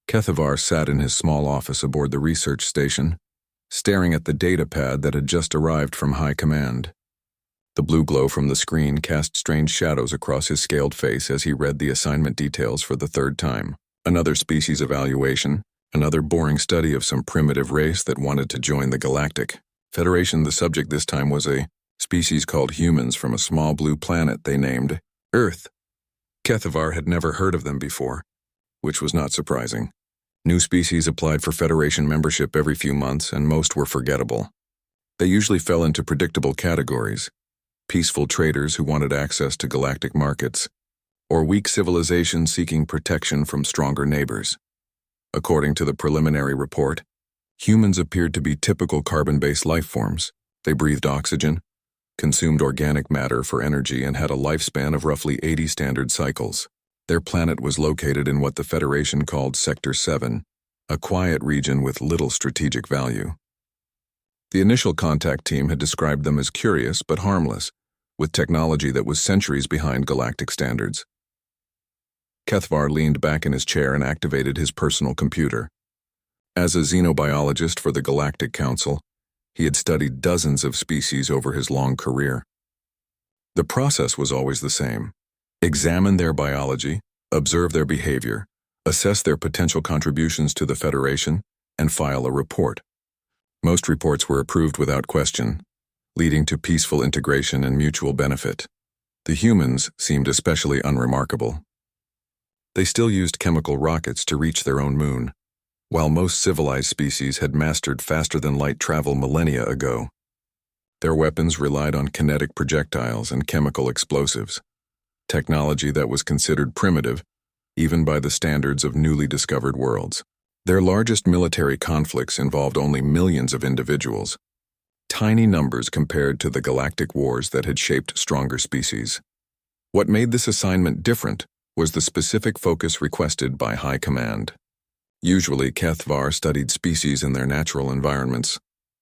Kethavar sat in his small office aboard the research station, staring at the data pad that had just arrived from High Command. The blue glow from the screen cast strange shadows across his scaled face as he read the assignment details for the third time. Another species evaluation, another boring study of some primitive race that wanted to join the Galactic Federation. The subject this time was a species called humans from a small blue planet they named Earth. Kethavar had never heard of them before, which was not surprising. New species applied for Federation membership every few months, and most were forgettable. They usually fell into predictable categories: peaceful traders who wanted access to galactic markets, or weak civilizations seeking protection from stronger neighbors. According to the preliminary report, humans appeared to be typical carbon-based life forms. They breathed oxygen, consumed organic matter for energy, and had a lifespan of roughly 80 standard cycles. Their planet was located in what the Federation called Sector 7, a quiet region with little strategic value. The initial contact team had described them as curious but harmless, with technology that was centuries behind galactic standards. Kethavar leaned back in his chair and activated his personal computer. As a xenobiologist for the Galactic Council, he had studied dozens of species over his long career. The process was always the same: examine their biology, observe their behavior, assess their potential contributions to the Federation, and file a report. Most reports were approved without question, leading to peaceful integration and mutual benefit. The humans seemed especially unremarkable. They still used chemical rockets to reach their own moon, while most civilized species had mastered faster-than-light travel millennia ago. Their weapons relied on kinetic projectiles and chemical explosives, technology that was considered primitive, even by the standards of newly discovered worlds. Their largest military conflicts involved only millions of individuals, tiny numbers compared to the galactic wars that had shaped stronger species. What made this assignment different was the specific focus requested by High Command. Usually, Kethavar studied species in their natural environments,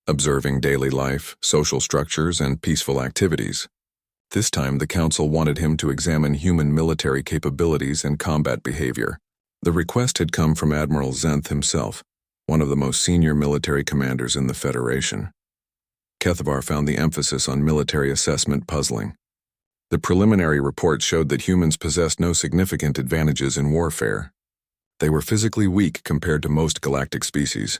observing daily life, social structures, and peaceful activities. This time, the Council wanted him to examine human military capabilities and combat behavior. The request had come from Admiral Zenth himself, one of the most senior military commanders in the Federation. Kethavar found the emphasis on military assessment puzzling. The preliminary report showed that humans possessed no significant advantages in warfare. They were physically weak compared to most galactic species,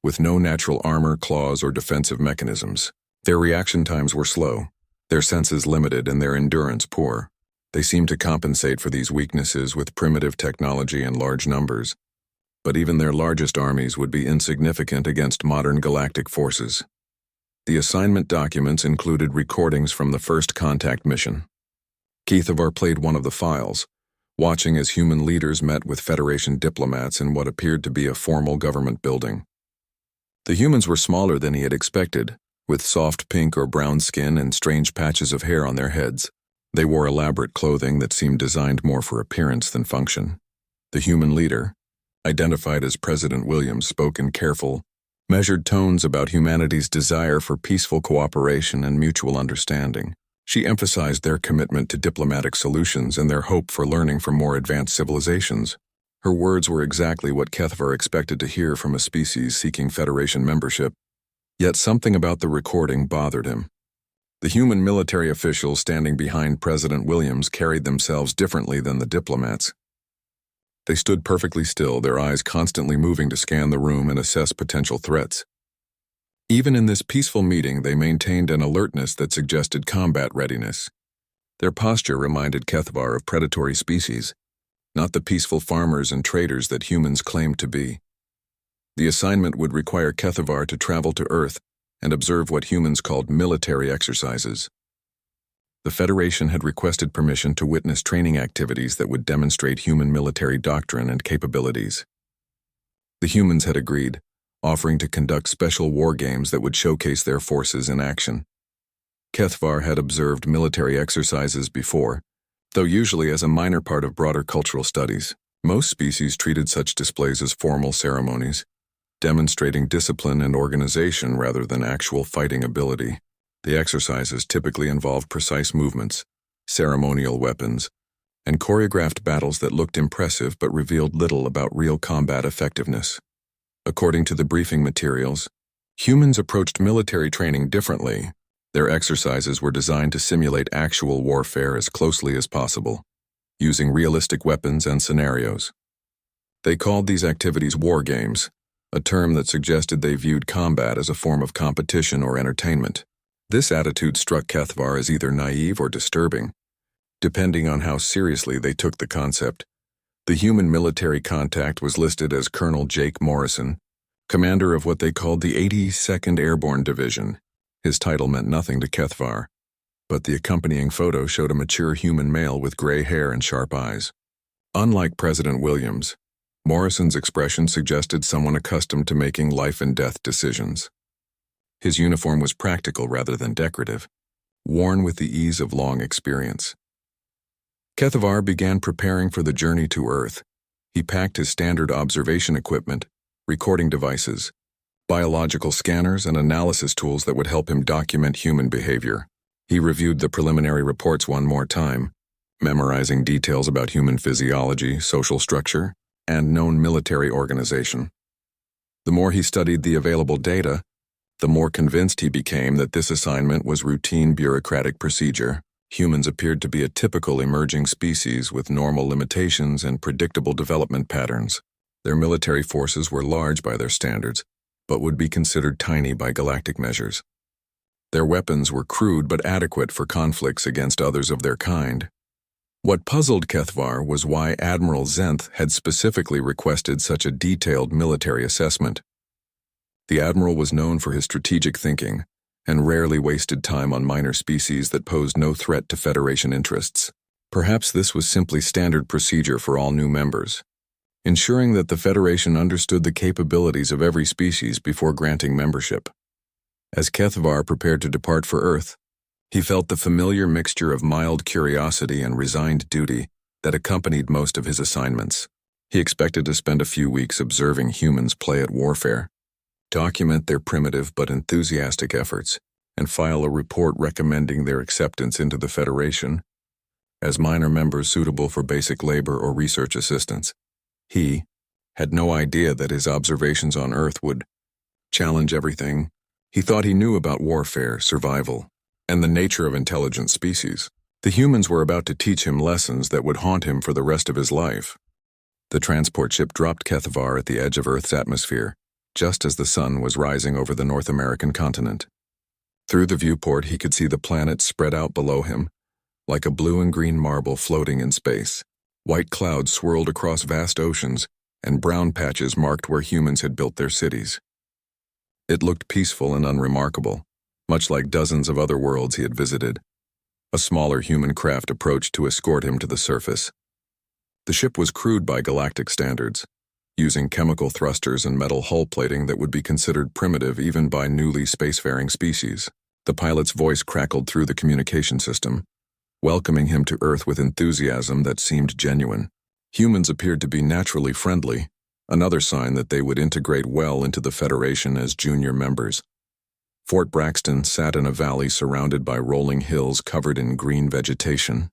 with no natural armor, claws, or defensive mechanisms. Their reaction times were slow, their senses limited, and their endurance poor. They seemed to compensate for these weaknesses with primitive technology and large numbers, but even their largest armies would be insignificant against modern galactic forces. The assignment documents included recordings from the first contact mission. Kethavar played one of the files, watching as human leaders met with Federation diplomats in what appeared to be a formal government building. The humans were smaller than he had expected, with soft pink or brown skin and strange patches of hair on their heads. They wore elaborate clothing that seemed designed more for appearance than function. The human leader, identified as President Williams, spoke in careful, measured tones about humanity's desire for peaceful cooperation and mutual understanding. She emphasized their commitment to diplomatic solutions and their hope for learning from more advanced civilizations. Her words were exactly what Kethavar expected to hear from a species seeking Federation membership. Yet something about the recording bothered him. The human military officials standing behind President Williams carried themselves differently than the diplomats. They stood perfectly still, their eyes constantly moving to scan the room and assess potential threats. Even in this peaceful meeting, they maintained an alertness that suggested combat readiness. Their posture reminded Kethavar of predatory species, not the peaceful farmers and traders that humans claimed to be. The assignment would require Kethavar to travel to Earth and observe what humans called military exercises. The Federation had requested permission to witness training activities that would demonstrate human military doctrine and capabilities. The humans had agreed, offering to conduct special war games that would showcase their forces in action. Kethavar had observed military exercises before, though usually as a minor part of broader cultural studies. Most species treated such displays as formal ceremonies, demonstrating discipline and organization rather than actual fighting ability. The exercises typically involved precise movements, ceremonial weapons, and choreographed battles that looked impressive but revealed little about real combat effectiveness. According to the briefing materials, humans approached military training differently. Their exercises were designed to simulate actual warfare as closely as possible, using realistic weapons and scenarios. They called these activities war games, a term that suggested they viewed combat as a form of competition or entertainment. This attitude struck Kethvar as either naive or disturbing, depending on how seriously they took the concept. The human military contact was listed as Colonel Jake Morrison, commander of what they called the 82nd Airborne Division. His title meant nothing to Kethvar, but the accompanying photo showed a mature human male with gray hair and sharp eyes. Unlike President Williams, Morrison's expression suggested someone accustomed to making life-and-death decisions. His uniform was practical rather than decorative, worn with the ease of long experience. Kethvar began preparing for the journey to Earth. He packed his standard observation equipment, recording devices, biological scanners, and analysis tools that would help him document human behavior. He reviewed the preliminary reports one more time, memorizing details about human physiology, social structure, and known military organization. The more he studied the available data, the more convinced he became that this assignment was routine bureaucratic procedure. Humans appeared to be a typical emerging species with normal limitations and predictable development patterns. Their military forces were large by their standards, but would be considered tiny by galactic measures. Their weapons were crude but adequate for conflicts against others of their kind. What puzzled Kethvar was why Admiral Zenth had specifically requested such a detailed military assessment. The Admiral was known for his strategic thinking and rarely wasted time on minor species that posed no threat to Federation interests. Perhaps this was simply standard procedure for all new members, ensuring that the Federation understood the capabilities of every species before granting membership. As Kethvar prepared to depart for Earth, he felt the familiar mixture of mild curiosity and resigned duty that accompanied most of his assignments. He expected to spend a few weeks observing humans play at warfare, document their primitive but enthusiastic efforts, and file a report recommending their acceptance into the Federation as minor members suitable for basic labor or research assistance. He had no idea that his observations on Earth would challenge everything he thought he knew about warfare, survival, and the nature of intelligent species. The humans were about to teach him lessons that would haunt him for the rest of his life. The transport ship dropped Kethvar at the edge of Earth's atmosphere, just as the sun was rising over the North American continent. Through the viewport, he could see the planet spread out below him, like a blue and green marble floating in space. White clouds swirled across vast oceans, and brown patches marked where humans had built their cities. It looked peaceful and unremarkable, much like dozens of other worlds he had visited. A smaller human craft approached to escort him to the surface. The ship was crude by galactic standards, using chemical thrusters and metal hull plating that would be considered primitive even by newly spacefaring species. The pilot's voice crackled through the communication system, welcoming him to Earth with enthusiasm that seemed genuine. Humans appeared to be naturally friendly, another sign that they would integrate well into the Federation as junior members. Fort Braxton sat in a valley surrounded by rolling hills covered in green vegetation.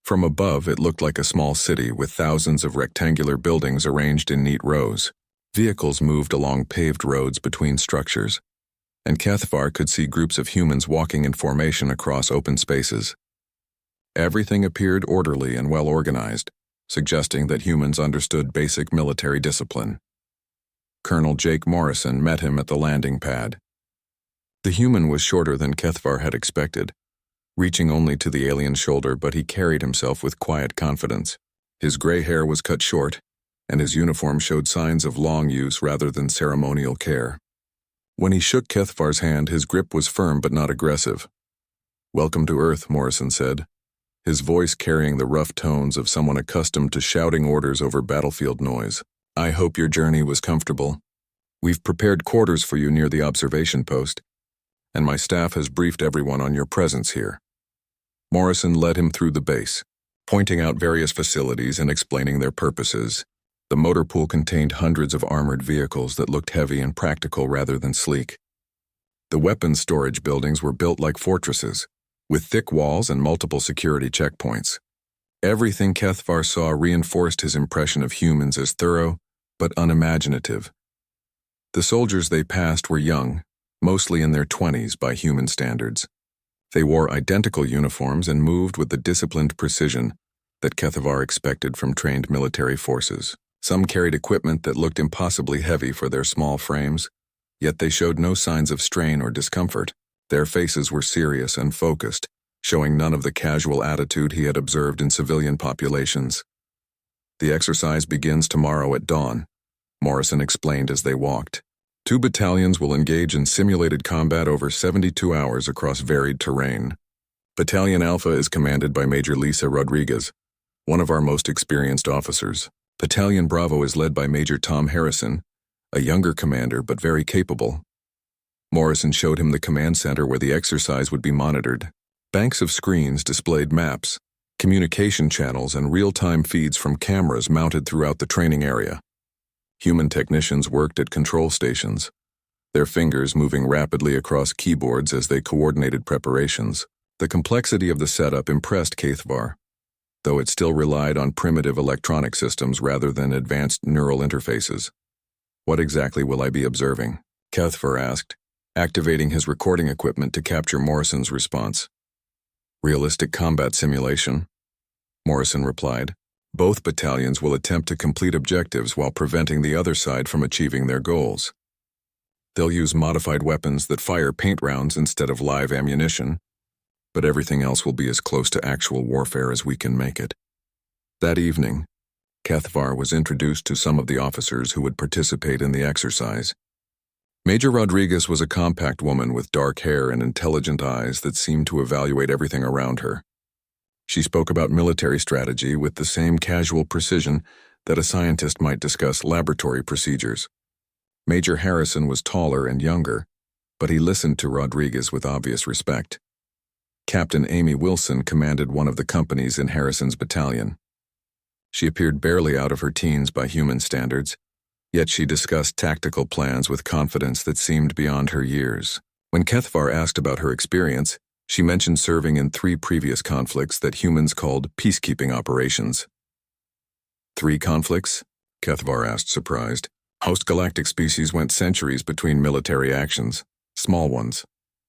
From above, it looked like a small city with thousands of rectangular buildings arranged in neat rows. Vehicles moved along paved roads between structures, and Kethvar could see groups of humans walking in formation across open spaces. Everything appeared orderly and well organized, suggesting that humans understood basic military discipline. Colonel Jake Morrison met him at the landing pad. The human was shorter than Kethvar had expected, reaching only to the alien's shoulder, but he carried himself with quiet confidence. His gray hair was cut short, and his uniform showed signs of long use rather than ceremonial care. When he shook Kethvar's hand, his grip was firm but not aggressive. "Welcome to Earth," Morrison said, his voice carrying the rough tones of someone accustomed to shouting orders over battlefield noise. "I hope your journey was comfortable. We've prepared quarters for you near the observation post, and my staff has briefed everyone on your presence here." Morrison led him through the base, pointing out various facilities and explaining their purposes. The motor pool contained hundreds of armored vehicles that looked heavy and practical rather than sleek. The weapons storage buildings were built like fortresses, with thick walls and multiple security checkpoints. Everything Kethvar saw reinforced his impression of humans as thorough but unimaginative. The soldiers they passed were young, mostly in their 20s by human standards. They wore identical uniforms and moved with the disciplined precision that Kethvar expected from trained military forces. Some carried equipment that looked impossibly heavy for their small frames, yet they showed no signs of strain or discomfort. Their faces were serious and focused, showing none of the casual attitude he had observed in civilian populations. "The exercise begins tomorrow at dawn," Morrison explained as they walked. "2 battalions will engage in simulated combat over 72 hours across varied terrain. Battalion Alpha is commanded by Major Lisa Rodriguez, one of our most experienced officers. Battalion Bravo is led by Major Tom Harrison, a younger commander but very capable." Morrison showed him the command center where the exercise would be monitored. Banks of screens displayed maps, communication channels, and real-time feeds from cameras mounted throughout the training area. Human technicians worked at control stations, their fingers moving rapidly across keyboards as they coordinated preparations. The complexity of the setup impressed Kethvar, though it still relied on primitive electronic systems rather than advanced neural interfaces. "What exactly will I be observing?" Kethvar asked, activating his recording equipment to capture Morrison's response. "Realistic combat simulation," Morrison replied. "Both battalions will attempt to complete objectives while preventing the other side from achieving their goals. They'll use modified weapons that fire paint rounds instead of live ammunition, but everything else will be as close to actual warfare as we can make it." That evening, Kethvar was introduced to some of the officers who would participate in the exercise. Major Rodriguez was a compact woman with dark hair and intelligent eyes that seemed to evaluate everything around her. She spoke about military strategy with the same casual precision that a scientist might discuss laboratory procedures. Major Harrison was taller and younger, but he listened to Rodriguez with obvious respect. Captain Amy Wilson commanded one of the companies in Harrison's battalion. She appeared barely out of her teens by human standards, yet she discussed tactical plans with confidence that seemed beyond her years. When Kethvar asked about her experience, she mentioned serving in 3 previous conflicts that humans called peacekeeping operations. 3 conflicts? Kethvar asked, surprised. "Host galactic species went centuries between military actions. Small ones,"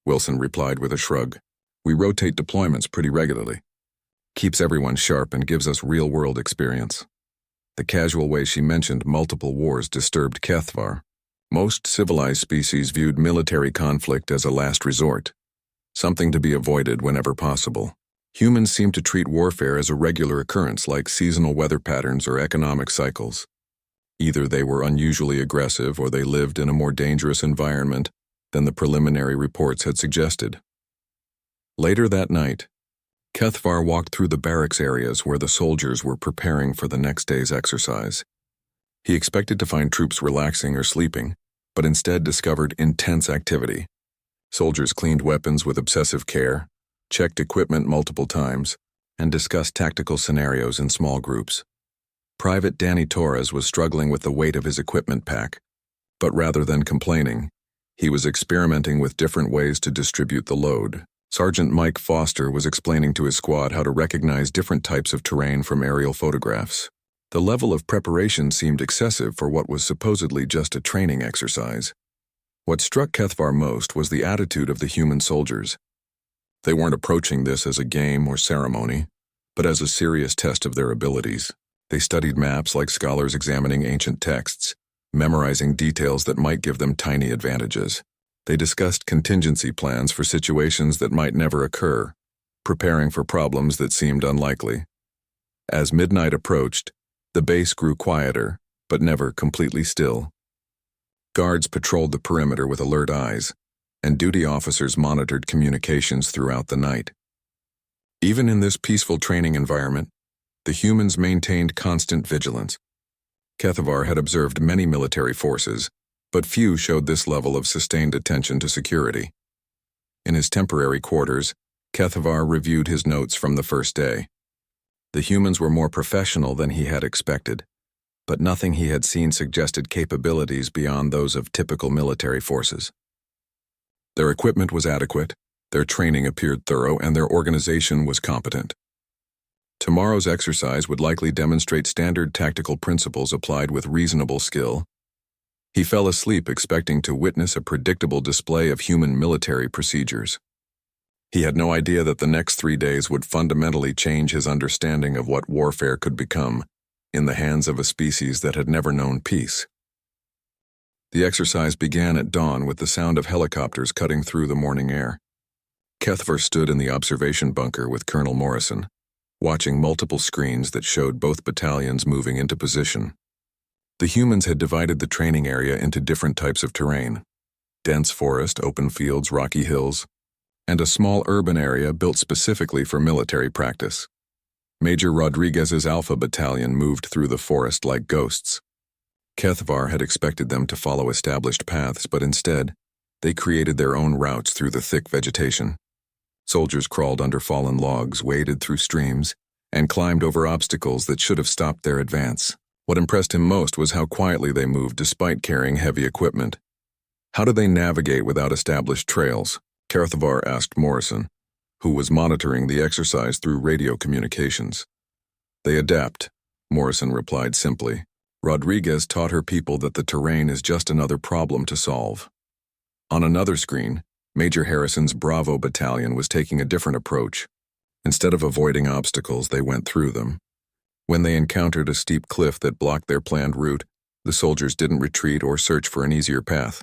Wilson replied with a shrug. "We rotate deployments pretty regularly. Keeps everyone sharp and gives us real-world experience." The casual way she mentioned multiple wars disturbed Kethvar. Most civilized species viewed military conflict as a last resort, something to be avoided whenever possible. Humans seemed to treat warfare as a regular occurrence like seasonal weather patterns or economic cycles. Either they were unusually aggressive or they lived in a more dangerous environment than the preliminary reports had suggested. Later that night, Kethvar walked through the barracks areas where the soldiers were preparing for the next day's exercise. He expected to find troops relaxing or sleeping, but instead discovered intense activity. Soldiers cleaned weapons with obsessive care, checked equipment multiple times, and discussed tactical scenarios in small groups. Private Danny Torres was struggling with the weight of his equipment pack, but rather than complaining, he was experimenting with different ways to distribute the load. Sergeant Mike Foster was explaining to his squad how to recognize different types of terrain from aerial photographs. The level of preparation seemed excessive for what was supposedly just a training exercise. What struck Kethvar most was the attitude of the human soldiers. They weren't approaching this as a game or ceremony, but as a serious test of their abilities. They studied maps like scholars examining ancient texts, memorizing details that might give them tiny advantages. They discussed contingency plans for situations that might never occur, preparing for problems that seemed unlikely. As midnight approached, the base grew quieter, but never completely still. Guards patrolled the perimeter with alert eyes, and duty officers monitored communications throughout the night. Even in this peaceful training environment, the humans maintained constant vigilance. Kethvar had observed many military forces, but few showed this level of sustained attention to security. In his temporary quarters, Kethvar reviewed his notes from the first day. The humans were more professional than he had expected, but nothing he had seen suggested capabilities beyond those of typical military forces. Their equipment was adequate, their training appeared thorough, and their organization was competent. Tomorrow's exercise would likely demonstrate standard tactical principles applied with reasonable skill. He fell asleep expecting to witness a predictable display of human military procedures. He had no idea that the next 3 days would fundamentally change his understanding of what warfare could become in the hands of a species that had never known peace. The exercise began at dawn with the sound of helicopters cutting through the morning air. Kethvar stood in the observation bunker with Colonel Morrison, watching multiple screens that showed both battalions moving into position. The humans had divided the training area into different types of terrain: dense forest, open fields, rocky hills, and a small urban area built specifically for military practice. Major Rodriguez's Alpha Battalion moved through the forest like ghosts. Kethvar had expected them to follow established paths, but instead, they created their own routes through the thick vegetation. Soldiers crawled under fallen logs, waded through streams, and climbed over obstacles that should have stopped their advance. What impressed him most was how quietly they moved despite carrying heavy equipment. How do they navigate without established trails? Kethvar asked Morrison, who was monitoring the exercise through radio communications. They adapt, Morrison replied simply. Rodriguez taught her people that the terrain is just another problem to solve. On another screen, Major Harrison's Bravo Battalion was taking a different approach. Instead of avoiding obstacles, they went through them. When they encountered a steep cliff that blocked their planned route, the soldiers didn't retreat or search for an easier path.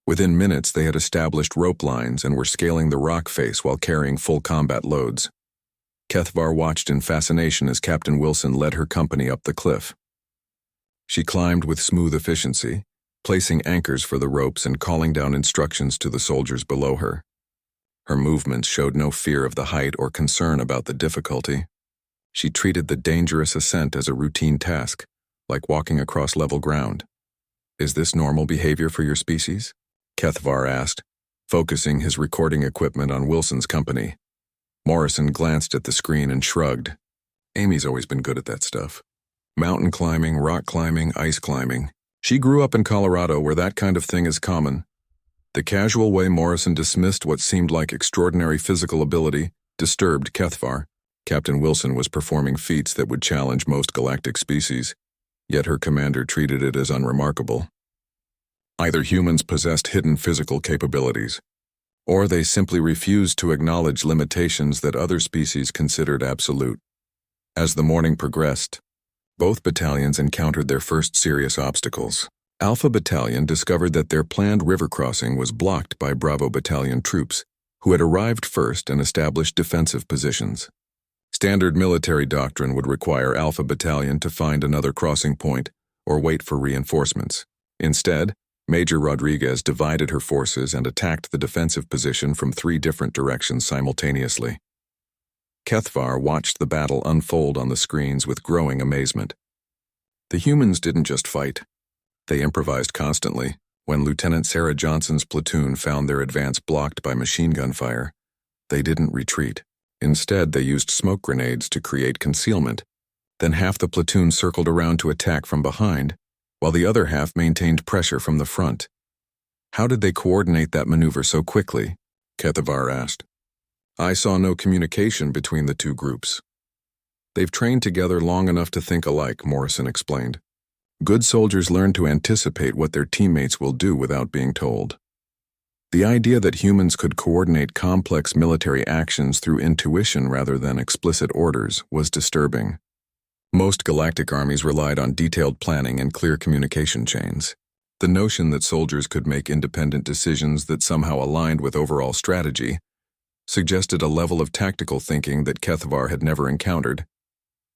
Within minutes, they had established rope lines and were scaling the rock face while carrying full combat loads. Kethvar watched in fascination as Captain Wilson led her company up the cliff. She climbed with smooth efficiency, placing anchors for the ropes and calling down instructions to the soldiers below her. Her movements showed no fear of the height or concern about the difficulty. She treated the dangerous ascent as a routine task, like walking across level ground. "Is this normal behavior for your species?" Kethvar asked, focusing his recording equipment on Wilson's company. Morrison glanced at the screen and shrugged. Amy's always been good at that stuff. Mountain climbing, rock climbing, ice climbing. She grew up in Colorado where that kind of thing is common. The casual way Morrison dismissed what seemed like extraordinary physical ability disturbed Kethvar. Captain Wilson was performing feats that would challenge most galactic species, yet her commander treated it as unremarkable. Either humans possessed hidden physical capabilities, or they simply refused to acknowledge limitations that other species considered absolute. As the morning progressed, both battalions encountered their first serious obstacles. Alpha Battalion discovered that their planned river crossing was blocked by Bravo Battalion troops, who had arrived first and established defensive positions. Standard military doctrine would require Alpha Battalion to find another crossing point or wait for reinforcements. Instead, Major Rodriguez divided her forces and attacked the defensive position from 3 different directions simultaneously. Kethvar watched the battle unfold on the screens with growing amazement. The humans didn't just fight. They improvised constantly. When Lieutenant Sarah Johnson's platoon found their advance blocked by machine gun fire, they didn't retreat. Instead, they used smoke grenades to create concealment. Then half the platoon circled around to attack from behind, while the other half maintained pressure from the front. How did they coordinate that maneuver so quickly? Kethvar asked. I saw no communication between the two groups. They've trained together long enough to think alike, Morrison explained. Good soldiers learn to anticipate what their teammates will do without being told. The idea that humans could coordinate complex military actions through intuition rather than explicit orders was disturbing. Most galactic armies relied on detailed planning and clear communication chains. The notion that soldiers could make independent decisions that somehow aligned with overall strategy suggested a level of tactical thinking that Kethvar had never encountered.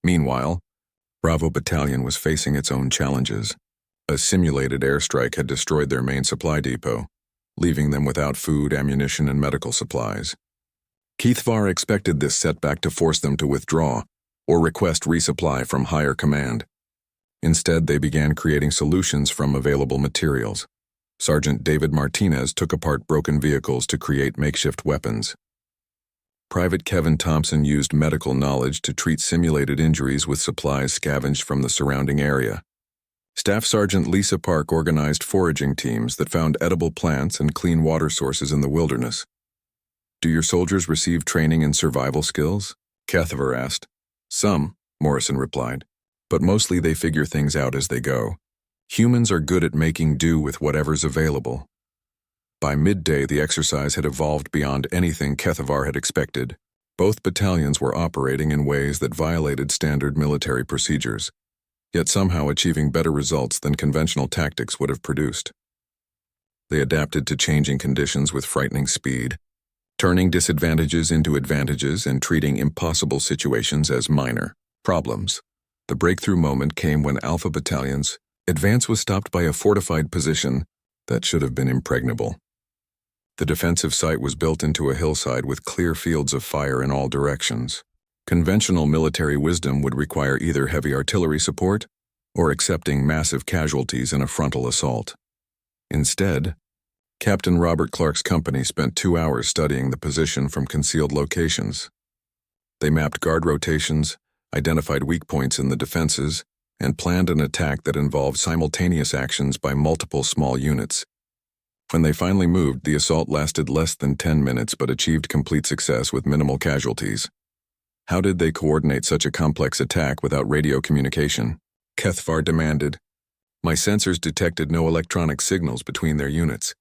Meanwhile, Bravo Battalion was facing its own challenges. A simulated airstrike had destroyed their main supply depot, leaving them without food, ammunition, and medical supplies. Kethvar expected this setback to force them to withdraw or request resupply from higher command. Instead, they began creating solutions from available materials. Sergeant David Martinez took apart broken vehicles to create makeshift weapons. Private Kevin Thompson used medical knowledge to treat simulated injuries with supplies scavenged from the surrounding area. Staff Sergeant Lisa Park organized foraging teams that found edible plants and clean water sources in the wilderness. Do your soldiers receive training in survival skills? Kethvar asked. Some, Morrison replied, but mostly they figure things out as they go. Humans are good at making do with whatever's available. By midday, the exercise had evolved beyond anything Kethavar had expected. Both battalions were operating in ways that violated standard military procedures, yet somehow achieving better results than conventional tactics would have produced. They adapted to changing conditions with frightening speed, turning disadvantages into advantages and treating impossible situations as minor problems. The breakthrough moment came when Alpha Battalion's advance was stopped by a fortified position that should have been impregnable. The defensive site was built into a hillside with clear fields of fire in all directions. Conventional military wisdom would require either heavy artillery support or accepting massive casualties in a frontal assault. Instead, Captain Robert Clark's company spent 2 hours studying the position from concealed locations. They mapped guard rotations, identified weak points in the defenses, and planned an attack that involved simultaneous actions by multiple small units. When they finally moved, the assault lasted less than 10 minutes but achieved complete success with minimal casualties. How did they coordinate such a complex attack without radio communication? Kethavar demanded. My sensors detected no electronic signals between their units.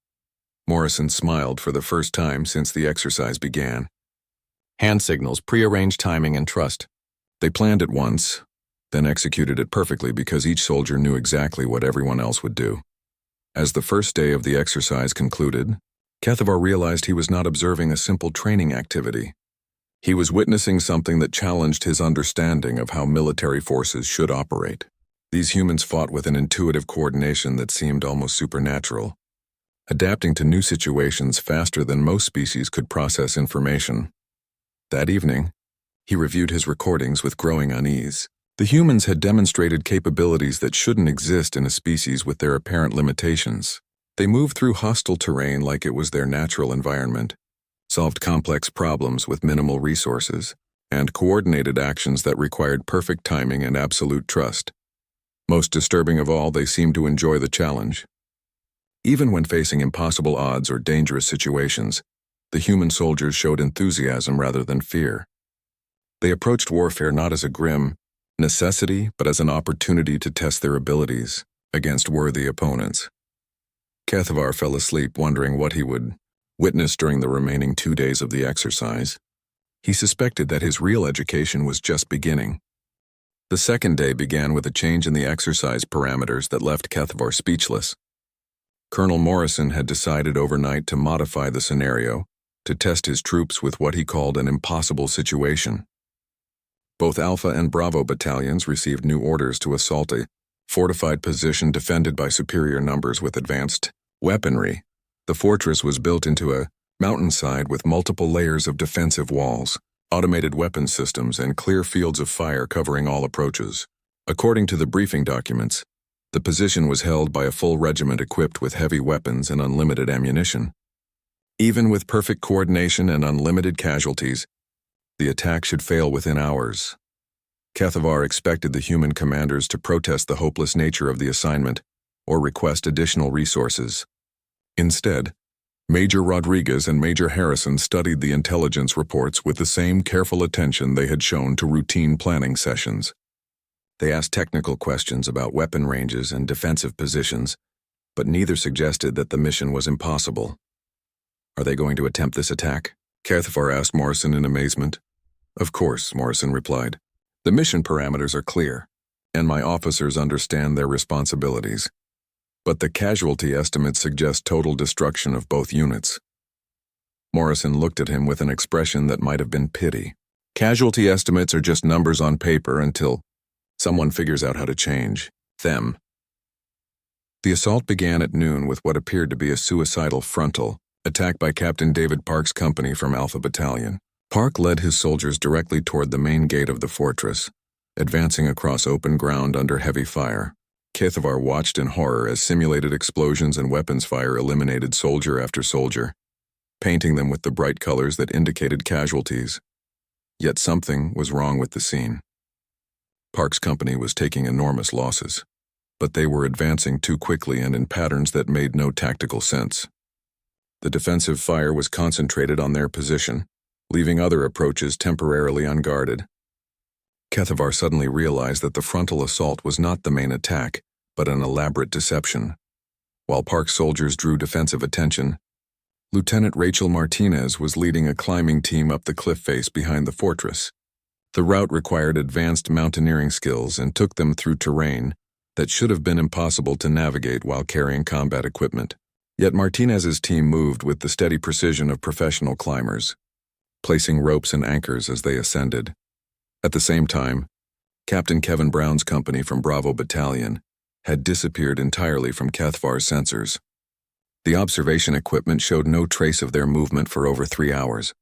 Morrison smiled for the first time since the exercise began. Hand signals, prearranged timing, and trust. They planned it once, then executed it perfectly because each soldier knew exactly what everyone else would do. As the first day of the exercise concluded, Kethavar realized he was not observing a simple training activity. He was witnessing something that challenged his understanding of how military forces should operate. These humans fought with an intuitive coordination that seemed almost supernatural, adapting to new situations faster than most species could process information. That evening, he reviewed his recordings with growing unease. The humans had demonstrated capabilities that shouldn't exist in a species with their apparent limitations. They moved through hostile terrain like it was their natural environment, solved complex problems with minimal resources, and coordinated actions that required perfect timing and absolute trust. Most disturbing of all, they seemed to enjoy the challenge. Even when facing impossible odds or dangerous situations, the human soldiers showed enthusiasm rather than fear. They approached warfare not as a grim necessity, but as an opportunity to test their abilities against worthy opponents. Kethavar fell asleep wondering what he would witness during the remaining 2 days of the exercise. He suspected that his real education was just beginning. The second day began with a change in the exercise parameters that left Kethavar speechless. Colonel Morrison had decided overnight to modify the scenario to test his troops with what he called an impossible situation. Both Alpha and Bravo battalions received new orders to assault a fortified position defended by superior numbers with advanced weaponry. The fortress was built into a mountainside with multiple layers of defensive walls, automated weapon systems, and clear fields of fire covering all approaches. According to the briefing documents, the position was held by a full regiment equipped with heavy weapons and unlimited ammunition. Even with perfect coordination and unlimited casualties, the attack should fail within hours. Kethavar expected the human commanders to protest the hopeless nature of the assignment or request additional resources. Instead, Major Rodriguez and Major Harrison studied the intelligence reports with the same careful attention they had shown to routine planning sessions. They asked technical questions about weapon ranges and defensive positions, but neither suggested that the mission was impossible. Are they going to attempt this attack? Kethavar asked Morrison in amazement. Of course, Morrison replied. The mission parameters are clear, and my officers understand their responsibilities. But the casualty estimates suggest total destruction of both units. Morrison looked at him with an expression that might have been pity. Casualty estimates are just numbers on paper until someone figures out how to change them. The assault began at noon with what appeared to be a suicidal frontal attack by Captain David Park's company from Alpha Battalion. Park led his soldiers directly toward the main gate of the fortress, advancing across open ground under heavy fire. Kethavar watched in horror as simulated explosions and weapons fire eliminated soldier after soldier, painting them with the bright colors that indicated casualties. Yet something was wrong with the scene. Park's company was taking enormous losses, but they were advancing too quickly and in patterns that made no tactical sense. The defensive fire was concentrated on their position, leaving other approaches temporarily unguarded. Kethavar suddenly realized that the frontal assault was not the main attack, but an elaborate deception. While Park's soldiers drew defensive attention, Lieutenant Rachel Martinez was leading a climbing team up the cliff face behind the fortress. The route required advanced mountaineering skills and took them through terrain that should have been impossible to navigate while carrying combat equipment. Yet Martinez's team moved with the steady precision of professional climbers, placing ropes and anchors as they ascended. At the same time, Captain Kevin Brown's company from Bravo Battalion had disappeared entirely from Kethavar's sensors. The observation equipment showed no trace of their movement for over 3 hours.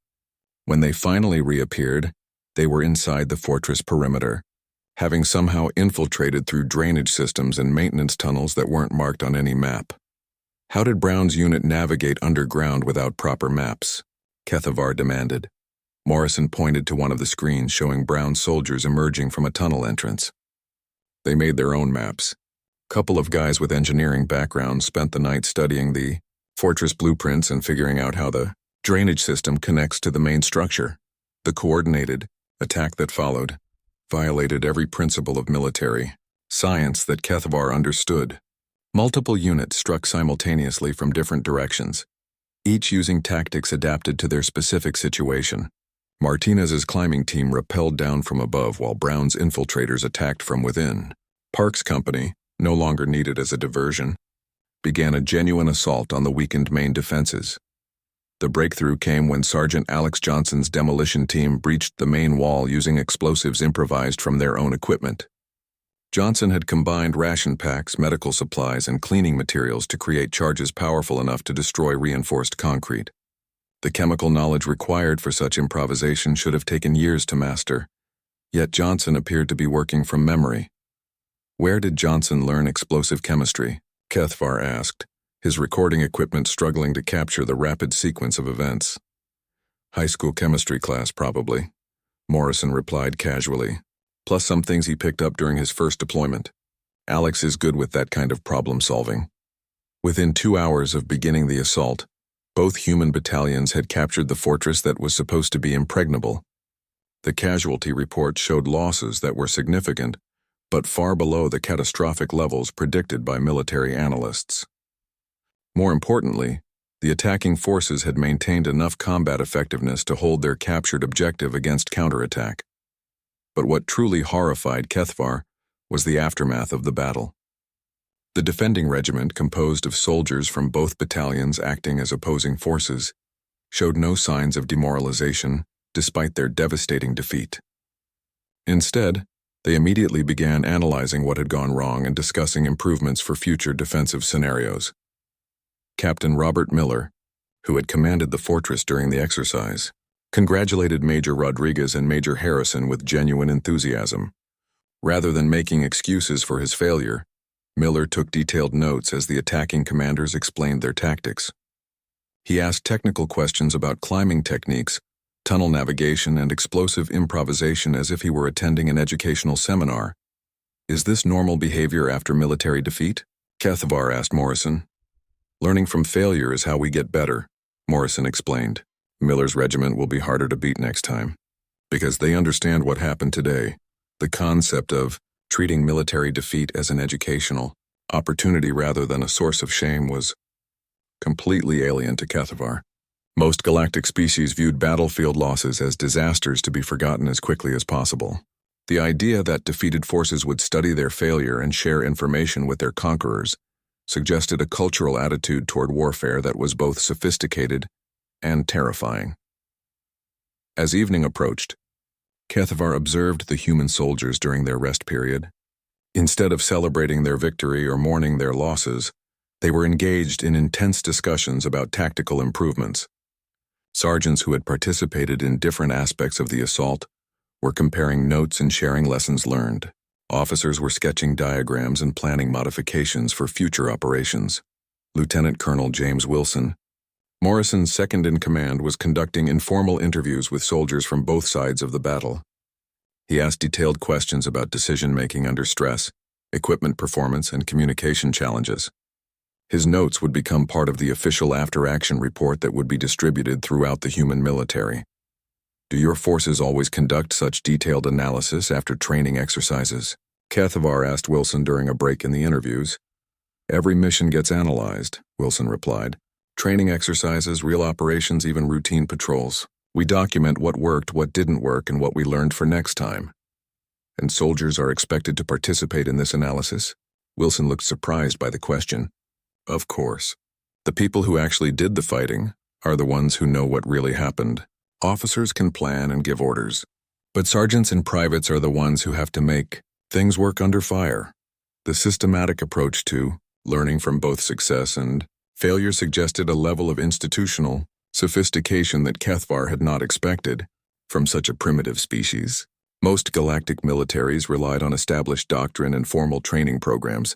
When they finally reappeared, they were inside the fortress perimeter, having somehow infiltrated through drainage systems and maintenance tunnels that weren't marked on any map. How did Brown's unit navigate underground without proper maps? Kethavar demanded. Morrison pointed to one of the screens showing Brown's soldiers emerging from a tunnel entrance. They made their own maps. A couple of guys with engineering backgrounds spent the night studying the fortress blueprints and figuring out how the drainage system connects to the main structure. The coordinated attack that followed violated every principle of military science that Kethavar understood. Multiple units struck simultaneously from different directions, each using tactics adapted to their specific situation. Martinez's climbing team rappelled down from above while Brown's infiltrators attacked from within. Park's company, no longer needed as a diversion, began a genuine assault on the weakened main defenses. The breakthrough came when Sergeant Alex Johnson's demolition team breached the main wall using explosives improvised from their own equipment. Johnson had combined ration packs, medical supplies, and cleaning materials to create charges powerful enough to destroy reinforced concrete. The chemical knowledge required for such improvisation should have taken years to master, yet Johnson appeared to be working from memory. Where did Johnson learn explosive chemistry? Kethavar asked, his recording equipment struggling to capture the rapid sequence of events. High school chemistry class, probably, Morrison replied casually, plus some things he picked up during his first deployment. Alex is good with that kind of problem solving. Within 2 hours of beginning the assault, both human battalions had captured the fortress that was supposed to be impregnable. The casualty report showed losses that were significant, but far below the catastrophic levels predicted by military analysts. More importantly, the attacking forces had maintained enough combat effectiveness to hold their captured objective against counterattack. But what truly horrified Kethavar was the aftermath of the battle. The defending regiment, composed of soldiers from both battalions acting as opposing forces, showed no signs of demoralization despite their devastating defeat. Instead, they immediately began analyzing what had gone wrong and discussing improvements for future defensive scenarios. Captain Robert Miller, who had commanded the fortress during the exercise, congratulated Major Rodriguez and Major Harrison with genuine enthusiasm. Rather than making excuses for his failure, Miller took detailed notes as the attacking commanders explained their tactics. He asked technical questions about climbing techniques, tunnel navigation, and explosive improvisation as if he were attending an educational seminar. Is this normal behavior after military defeat? Kethavar asked Morrison. Learning from failure is how we get better, Morrison explained. Miller's regiment will be harder to beat next time, because they understand what happened today. The concept of treating military defeat as an educational opportunity rather than a source of shame was completely alien to Kethavar. Most galactic species viewed battlefield losses as disasters to be forgotten as quickly as possible. The idea that defeated forces would study their failure and share information with their conquerors suggested a cultural attitude toward warfare that was both sophisticated and terrifying. As evening approached, Kethavar observed the human soldiers during their rest period. Instead of celebrating their victory or mourning their losses, they were engaged in intense discussions about tactical improvements. Sergeants who had participated in different aspects of the assault were comparing notes and sharing lessons learned. Officers were sketching diagrams and planning modifications for future operations. Lieutenant Colonel James Wilson, Morrison's second-in-command, was conducting informal interviews with soldiers from both sides of the battle. He asked detailed questions about decision-making under stress, equipment performance, and communication challenges. His notes would become part of the official after-action report that would be distributed throughout the human military. Do your forces always conduct such detailed analysis after training exercises? Kethavar asked Wilson during a break in the interviews. Every mission gets analyzed, Wilson replied. Training exercises, real operations, even routine patrols. We document what worked, what didn't work, and what we learned for next time. And soldiers are expected to participate in this analysis? Wilson looked surprised by the question. Of course. The people who actually did the fighting are the ones who know what really happened. Officers can plan and give orders, but sergeants and privates are the ones who have to make things work under fire. The systematic approach to learning from both success and failure suggested a level of institutional sophistication that Kethavar had not expected from such a primitive species. Most galactic militaries relied on established doctrine and formal training programs.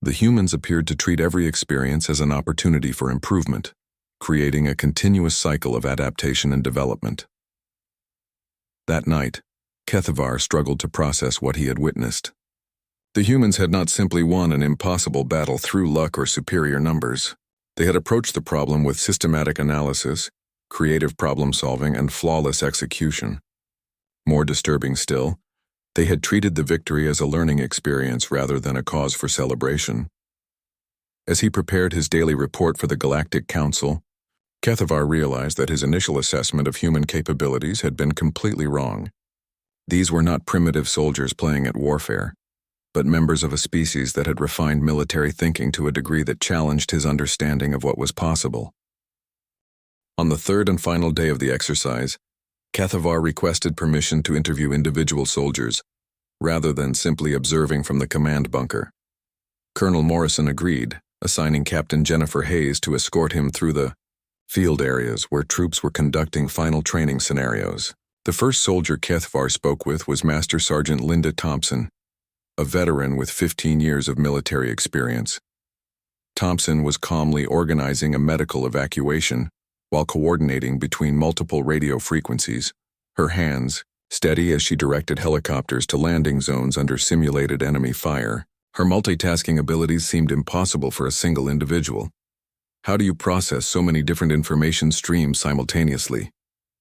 The humans appeared to treat every experience as an opportunity for improvement, creating a continuous cycle of adaptation and development. That night, Kethavar struggled to process what he had witnessed. The humans had not simply won an impossible battle through luck or superior numbers. They had approached the problem with systematic analysis, creative problem-solving, and flawless execution. More disturbing still, they had treated the victory as a learning experience rather than a cause for celebration. As he prepared his daily report for the Galactic Council, Kethavar realized that his initial assessment of human capabilities had been completely wrong. These were not primitive soldiers playing at warfare, but members of a species that had refined military thinking to a degree that challenged his understanding of what was possible. On the third and final day of the exercise, Kethavar requested permission to interview individual soldiers, rather than simply observing from the command bunker. Colonel Morrison agreed, assigning Captain Jennifer Hayes to escort him through the field areas where troops were conducting final training scenarios. The first soldier Kethavar spoke with was Master Sergeant Linda Thompson, a veteran with 15 years of military experience. Thompson was calmly organizing a medical evacuation while coordinating between multiple radio frequencies, her hands steady as she directed helicopters to landing zones under simulated enemy fire. Her multitasking abilities seemed impossible for a single individual. How do you process so many different information streams simultaneously?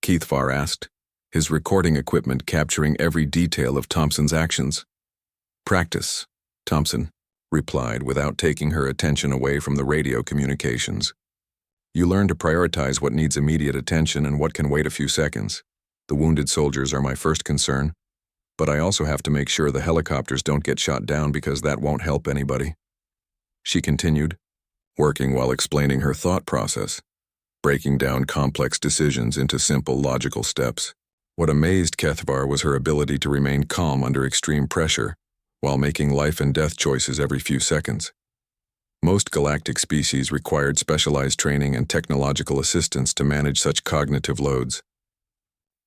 Kethavar asked, his recording equipment capturing every detail of Thompson's actions. Practice, Thompson replied without taking her attention away from the radio communications. You learn to prioritize what needs immediate attention and what can wait a few seconds. The wounded soldiers are my first concern, but I also have to make sure the helicopters don't get shot down because that won't help anybody. She continued, working while explaining her thought process, breaking down complex decisions into simple logical steps. What amazed Kethavar was her ability to remain calm under extreme pressure, while making life and death choices every few seconds. Most galactic species required specialized training and technological assistance to manage such cognitive loads.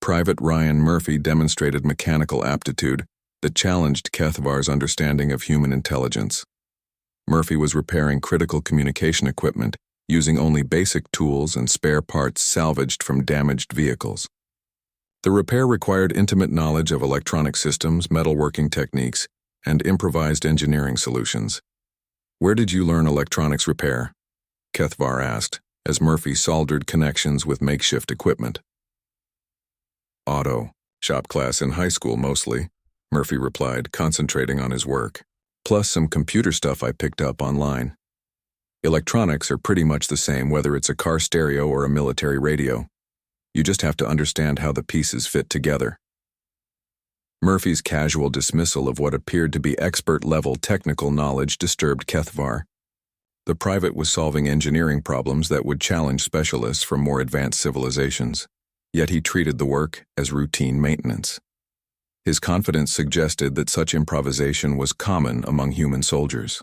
Private Ryan Murphy demonstrated mechanical aptitude that challenged Kethavar's understanding of human intelligence. Murphy was repairing critical communication equipment using only basic tools and spare parts salvaged from damaged vehicles. The repair required intimate knowledge of electronic systems, metalworking techniques, and improvised engineering solutions. Where did you learn electronics repair? Kethavar asked, as Murphy soldered connections with makeshift equipment. Auto shop class in high school mostly, Murphy replied, concentrating on his work. Plus some computer stuff I picked up online. Electronics are pretty much the same whether it's a car stereo or a military radio. You just have to understand how the pieces fit together. Murphy's casual dismissal of what appeared to be expert-level technical knowledge disturbed Kethavar. The private was solving engineering problems that would challenge specialists from more advanced civilizations, yet he treated the work as routine maintenance. His confidence suggested that such improvisation was common among human soldiers.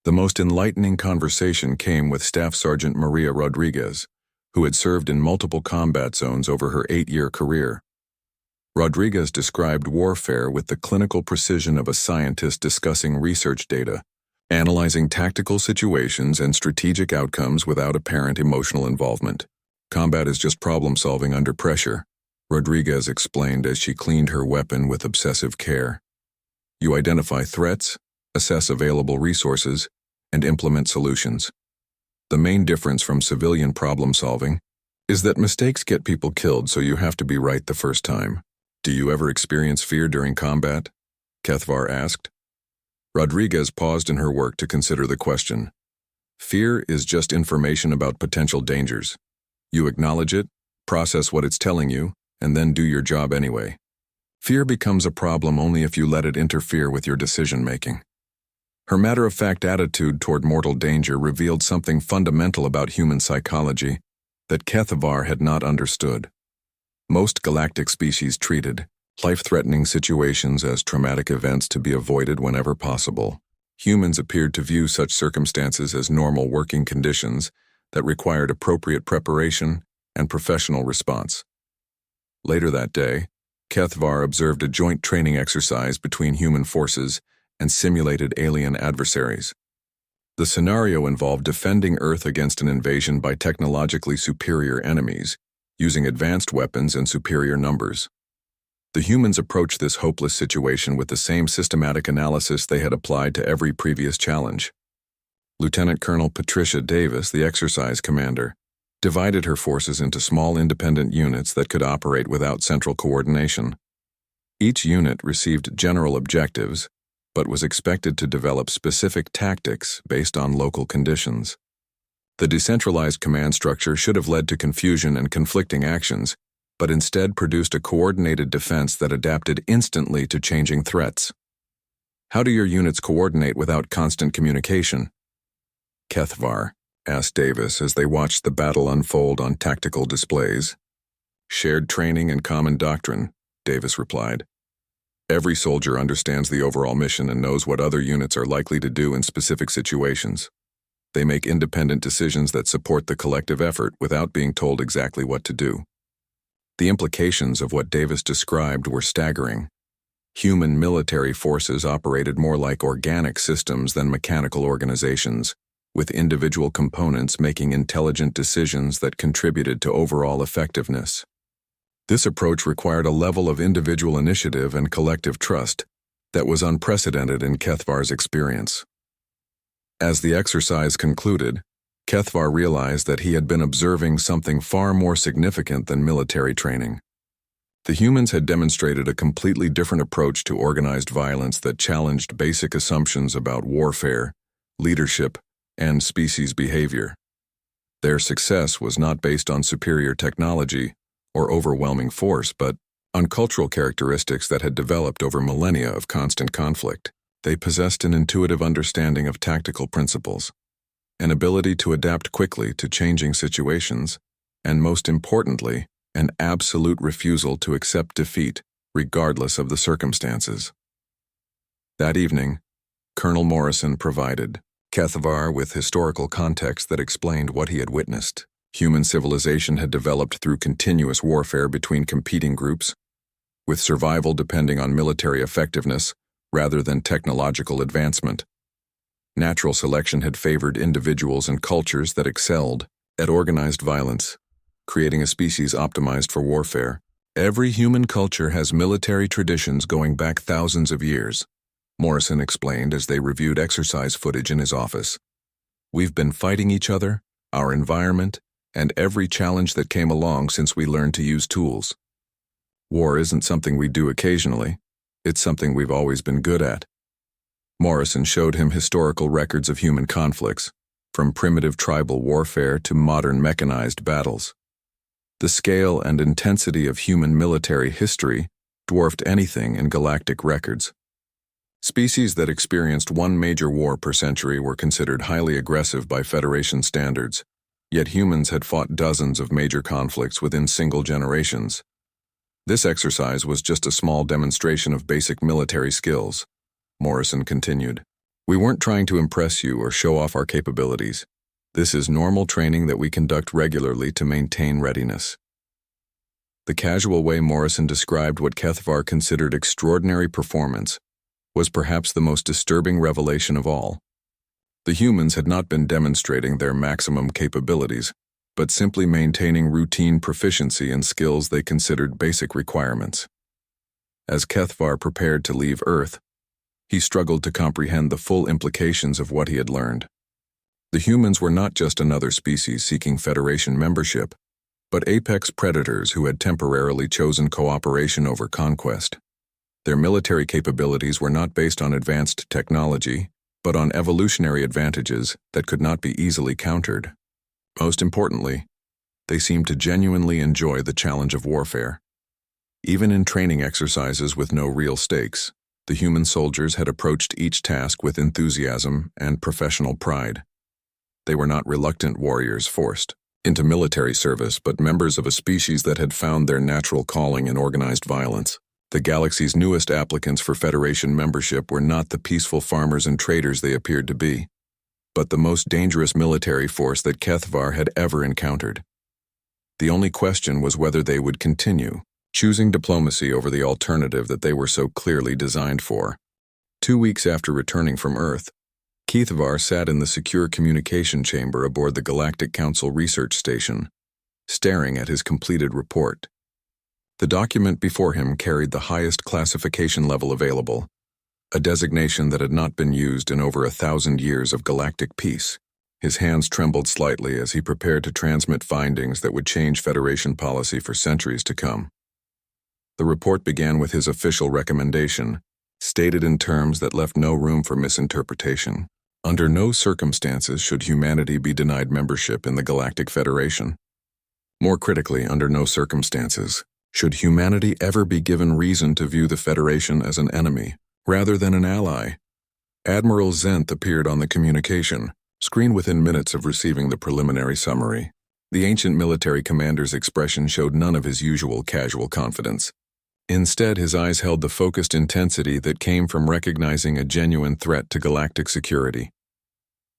The most enlightening conversation came with Staff Sergeant Maria Rodriguez, who had served in multiple combat zones over her 8-year career. Rodriguez described warfare with the clinical precision of a scientist discussing research data, analyzing tactical situations and strategic outcomes without apparent emotional involvement. Combat is just problem-solving under pressure, Rodriguez explained as she cleaned her weapon with obsessive care. You identify threats, assess available resources, and implement solutions. The main difference from civilian problem-solving is that mistakes get people killed, so you have to be right the first time. Do you ever experience fear during combat? Kethvar asked. Rodriguez paused in her work to consider the question. Fear is just information about potential dangers. You acknowledge it, process what it's telling you, and then do your job anyway. Fear becomes a problem only if you let it interfere with your decision-making. Her matter-of-fact attitude toward mortal danger revealed something fundamental about human psychology that Kethvar had not understood. Most galactic species treated life-threatening situations as traumatic events to be avoided whenever possible. Humans appeared to view such circumstances as normal working conditions that required appropriate preparation and professional response. Later that day, Kethvar observed a joint training exercise between human forces and simulated alien adversaries. The scenario involved defending Earth against an invasion by technologically superior enemies, using advanced weapons and superior numbers. The humans approached this hopeless situation with the same systematic analysis they had applied to every previous challenge. Lieutenant Colonel Patricia Davis, the exercise commander, divided her forces into small independent units that could operate without central coordination. Each unit received general objectives, but was expected to develop specific tactics based on local conditions. The decentralized command structure should have led to confusion and conflicting actions, but instead produced a coordinated defense that adapted instantly to changing threats. How do your units coordinate without constant communication? Kethvar asked Davis as they watched the battle unfold on tactical displays. Shared training and common doctrine, Davis replied. Every soldier understands the overall mission and knows what other units are likely to do in specific situations. They make independent decisions that support the collective effort without being told exactly what to do. The implications of what Davis described were staggering. Human military forces operated more like organic systems than mechanical organizations, with individual components making intelligent decisions that contributed to overall effectiveness. This approach required a level of individual initiative and collective trust that was unprecedented in Kethvar's experience. As the exercise concluded, Kethvar realized that he had been observing something far more significant than military training. The humans had demonstrated a completely different approach to organized violence that challenged basic assumptions about warfare, leadership, and species behavior. Their success was not based on superior technology or overwhelming force, but on cultural characteristics that had developed over millennia of constant conflict. They possessed an intuitive understanding of tactical principles, an ability to adapt quickly to changing situations, and most importantly, an absolute refusal to accept defeat, regardless of the circumstances. That evening, Colonel Morrison provided Kethvar with historical context that explained what he had witnessed. Human civilization had developed through continuous warfare between competing groups, with survival depending on military effectiveness rather than technological advancement. Natural selection had favored individuals and cultures that excelled at organized violence, creating a species optimized for warfare. Every human culture has military traditions going back thousands of years, Morrison explained as they reviewed exercise footage in his office. We've been fighting each other, our environment, and every challenge that came along since we learned to use tools. War isn't something we do occasionally, it's something we've always been good at. Morrison showed him historical records of human conflicts, from primitive tribal warfare to modern mechanized battles. The scale and intensity of human military history dwarfed anything in galactic records. Species that experienced one major war per century were considered highly aggressive by Federation standards, yet humans had fought dozens of major conflicts within single generations. This exercise was just a small demonstration of basic military skills, Morrison continued. We weren't trying to impress you or show off our capabilities. This is normal training that we conduct regularly to maintain readiness. The casual way Morrison described what Kethvar considered extraordinary performance was perhaps the most disturbing revelation of all. The humans had not been demonstrating their maximum capabilities, but simply maintaining routine proficiency in skills they considered basic requirements. As Kethvar prepared to leave Earth, he struggled to comprehend the full implications of what he had learned. The humans were not just another species seeking Federation membership, but apex predators who had temporarily chosen cooperation over conquest. Their military capabilities were not based on advanced technology, but on evolutionary advantages that could not be easily countered. Most importantly, they seemed to genuinely enjoy the challenge of warfare. Even in training exercises with no real stakes, the human soldiers had approached each task with enthusiasm and professional pride. They were not reluctant warriors forced into military service, but members of a species that had found their natural calling in organized violence. The galaxy's newest applicants for Federation membership were not the peaceful farmers and traders they appeared to be, but the most dangerous military force that Kethvar had ever encountered. The only question was whether they would continue, choosing diplomacy over the alternative that they were so clearly designed for. 2 weeks after returning from Earth, Kethvar sat in the secure communication chamber aboard the Galactic Council research station, staring at his completed report. The document before him carried the highest classification level available, a designation that had not been used in over 1,000 years of galactic peace. His hands trembled slightly as he prepared to transmit findings that would change Federation policy for centuries to come. The report began with his official recommendation, stated in terms that left no room for misinterpretation. Under no circumstances should humanity be denied membership in the Galactic Federation. More critically, under no circumstances should humanity ever be given reason to view the Federation as an enemy, rather than an ally. Admiral Zenth appeared on the communication screen within minutes of receiving the preliminary summary. The ancient military commander's expression showed none of his usual casual confidence. Instead, his eyes held the focused intensity that came from recognizing a genuine threat to galactic security.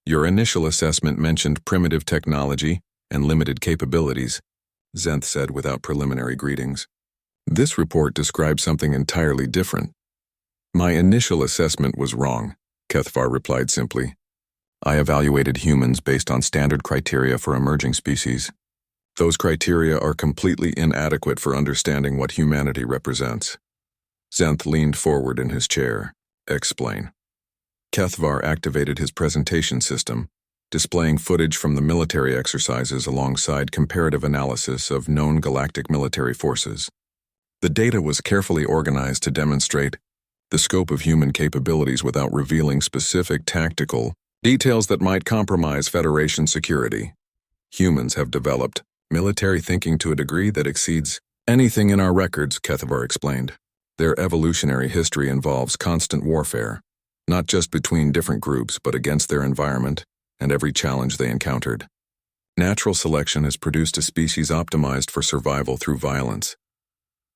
Your initial assessment mentioned primitive technology and limited capabilities, Zenth said without preliminary greetings. This report describes something entirely different. My initial assessment was wrong, Kethvar replied simply. I evaluated humans based on standard criteria for emerging species. Those criteria are completely inadequate for understanding what humanity represents. Zenth leaned forward in his chair. Explain. Kethvar activated his presentation system, displaying footage from the military exercises alongside comparative analysis of known galactic military forces. The data was carefully organized to demonstrate the scope of human capabilities without revealing specific tactical details that might compromise Federation security. Humans have developed military thinking to a degree that exceeds anything in our records, Kethvar explained. Their evolutionary history involves constant warfare, not just between different groups, but against their environment and every challenge they encountered. Natural selection has produced a species optimized for survival through violence.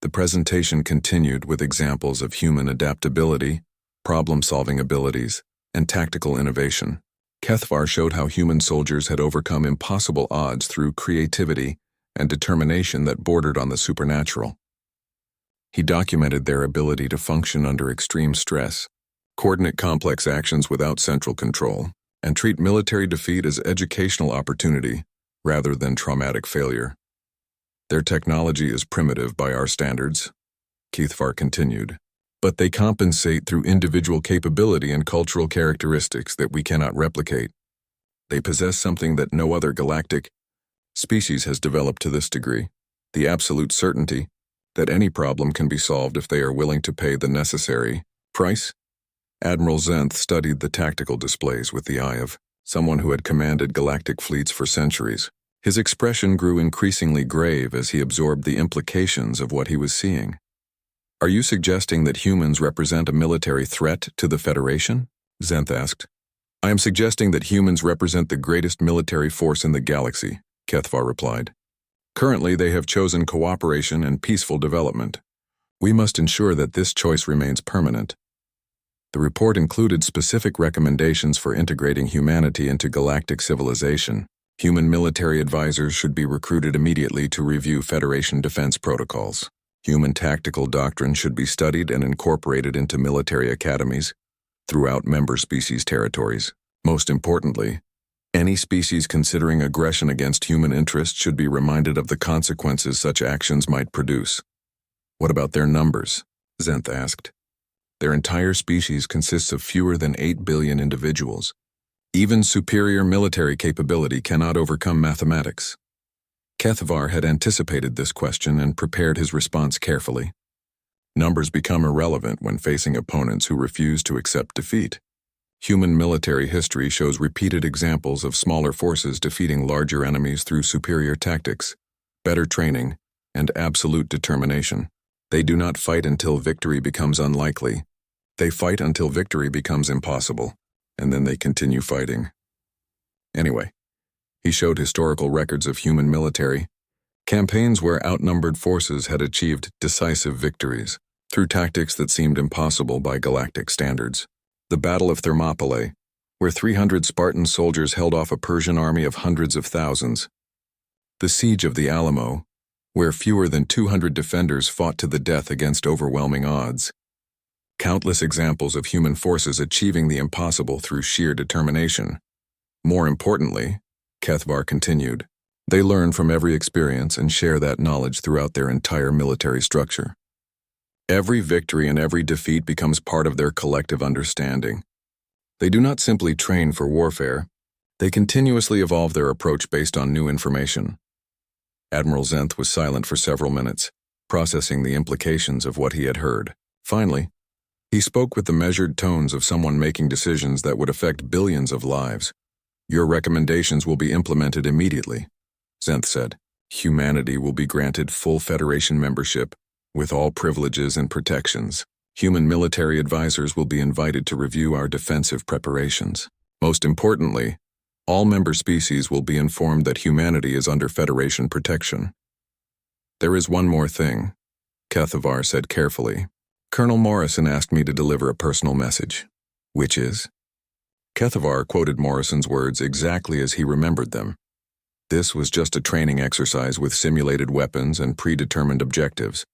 The presentation continued with examples of human adaptability, problem-solving abilities, and tactical innovation. Kethvar showed how human soldiers had overcome impossible odds through creativity and determination that bordered on the supernatural. He documented their ability to function under extreme stress, coordinate complex actions without central control, and treat military defeat as educational opportunity rather than traumatic failure. Their technology is primitive by our standards, Kethvar continued, but they compensate through individual capability and cultural characteristics that we cannot replicate. They possess something that no other galactic species has developed to this degree, the absolute certainty that any problem can be solved if they are willing to pay the necessary price. Admiral Zenth studied the tactical displays with the eye of someone who had commanded galactic fleets for centuries. His expression grew increasingly grave as he absorbed the implications of what he was seeing. Are you suggesting that humans represent a military threat to the Federation? Zenth asked. I am suggesting that humans represent the greatest military force in the galaxy, Kethvar replied. Currently, they have chosen cooperation and peaceful development. We must ensure that this choice remains permanent. The report included specific recommendations for integrating humanity into galactic civilization. Human military advisors should be recruited immediately to review Federation defense protocols. Human tactical doctrine should be studied and incorporated into military academies throughout member species territories. Most importantly, any species considering aggression against human interests should be reminded of the consequences such actions might produce. What about their numbers? Zenth asked. Their entire species consists of fewer than 8 billion individuals. Even superior military capability cannot overcome mathematics. Kethavar had anticipated this question and prepared his response carefully. Numbers become irrelevant when facing opponents who refuse to accept defeat. Human military history shows repeated examples of smaller forces defeating larger enemies through superior tactics, better training, and absolute determination. They do not fight until victory becomes unlikely. They fight until victory becomes impossible, and then they continue fighting. Anyway, he showed historical records of human military campaigns where outnumbered forces had achieved decisive victories through tactics that seemed impossible by galactic standards. The Battle of Thermopylae, where 300 Spartan soldiers held off a Persian army of hundreds of thousands. The Siege of the Alamo, where fewer than 200 defenders fought to the death against overwhelming odds. Countless examples of human forces achieving the impossible through sheer determination. More importantly, Kethavar continued, they learn from every experience and share that knowledge throughout their entire military structure. Every victory and every defeat becomes part of their collective understanding. They do not simply train for warfare, they continuously evolve their approach based on new information. Admiral Zenth was silent for several minutes, processing the implications of what he had heard. Finally, he spoke with the measured tones of someone making decisions that would affect billions of lives. Your recommendations will be implemented immediately, Zenth said. Humanity will be granted full Federation membership, with all privileges and protections. Human military advisors will be invited to review our defensive preparations. Most importantly, all member species will be informed that humanity is under Federation protection. There is one more thing, Kethavar said carefully. Colonel Morrison asked me to deliver a personal message. Which is? Kethavar quoted Morrison's words exactly as he remembered them. This was just a training exercise with simulated weapons and predetermined objectives.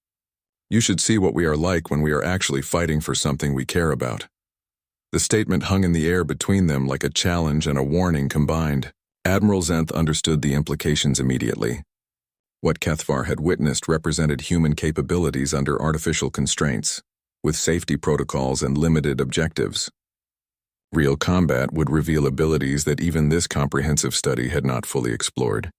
You should see what we are like when we are actually fighting for something we care about. The statement hung in the air between them like a challenge and a warning combined. Admiral Zenth understood the implications immediately. What Kethavar had witnessed represented human capabilities under artificial constraints, with safety protocols and limited objectives. Real combat would reveal abilities that even this comprehensive study had not fully explored.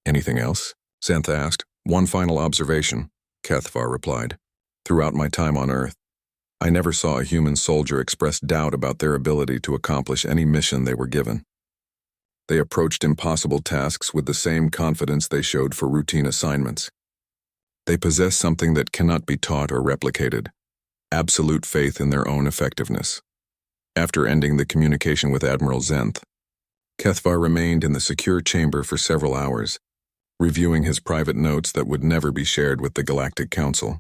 Anything else? Zenth asked. One final observation, Kethavar replied. Throughout my time on Earth, I never saw a human soldier express doubt about their ability to accomplish any mission they were given. They approached impossible tasks with the same confidence they showed for routine assignments. They possess something that cannot be taught or replicated, absolute faith in their own effectiveness. After ending the communication with Admiral Zenth, Kethavar remained in the secure chamber for several hours, reviewing his private notes that would never be shared with the Galactic Council.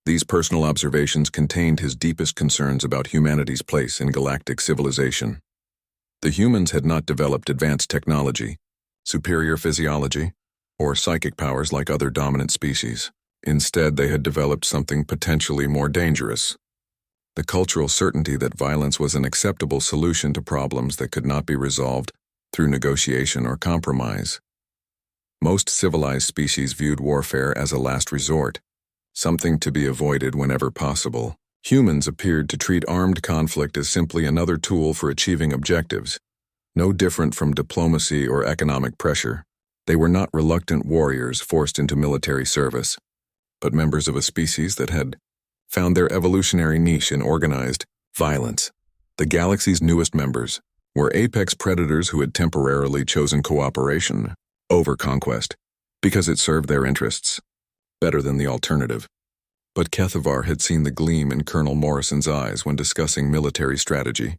These personal observations contained his deepest concerns about humanity's place in galactic civilization. The humans had not developed advanced technology, superior physiology, or psychic powers like other dominant species. Instead, they had developed something potentially more dangerous. The cultural certainty that violence was an acceptable solution to problems that could not be resolved through negotiation or compromise. Most civilized species viewed warfare as a last resort, something to be avoided whenever possible. Humans appeared to treat armed conflict as simply another tool for achieving objectives, no different from diplomacy or economic pressure. They were not reluctant warriors forced into military service, but members of a species that had found their evolutionary niche in organized violence. The galaxy's newest members were apex predators who had temporarily chosen cooperation over conquest because it served their interests better than the alternative. But Kethavar had seen the gleam in Colonel Morrison's eyes when discussing military strategy,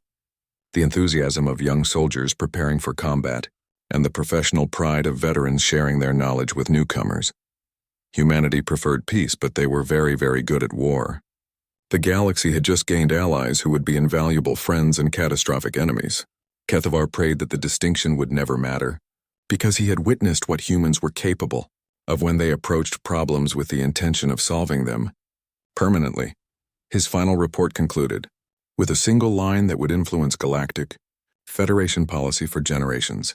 the enthusiasm of young soldiers preparing for combat, and the professional pride of veterans sharing their knowledge with newcomers. Humanity preferred peace, but they were very, very good at war. The galaxy had just gained allies who would be invaluable friends and catastrophic enemies. Kethavar prayed that the distinction would never matter, because he had witnessed what humans were capable of when they approached problems with the intention of solving them permanently. His final report concluded, with a single line that would influence galactic Federation policy for generations.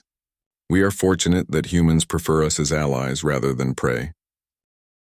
We are fortunate that humans prefer us as allies rather than prey.